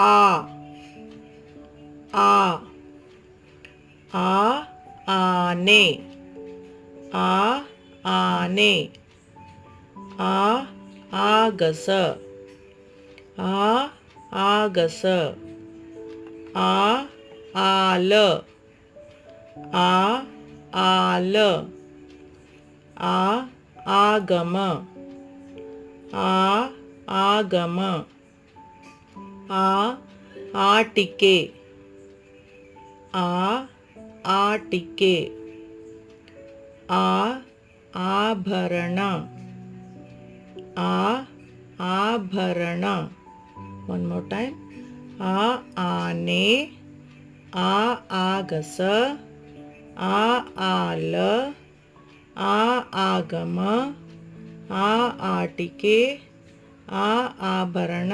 ಆ ಆ ಆ ಆನೆ ಆ ಆನೆ ಆ ಆಗಸ ಆ ಆಗಸ ಆ ಆಲ ಆ ಆಲ ಆ ಆಗಮ ಆ ಆಗಮ ಆ ಆಟಿಕೆ ಆ ಆಟಿಕೆ ಆ ಆಭರಣ ಆ ಆಭರಣ ಒನ್ ಮೋರ್ ಟೈಮ್ ಆ ಆನೆ ಆ ಆಗಸ ಆ ಆಲ ಆ ಆಗಮ ಆ ಆಟಿಕೆ ಆ ಆಭರಣ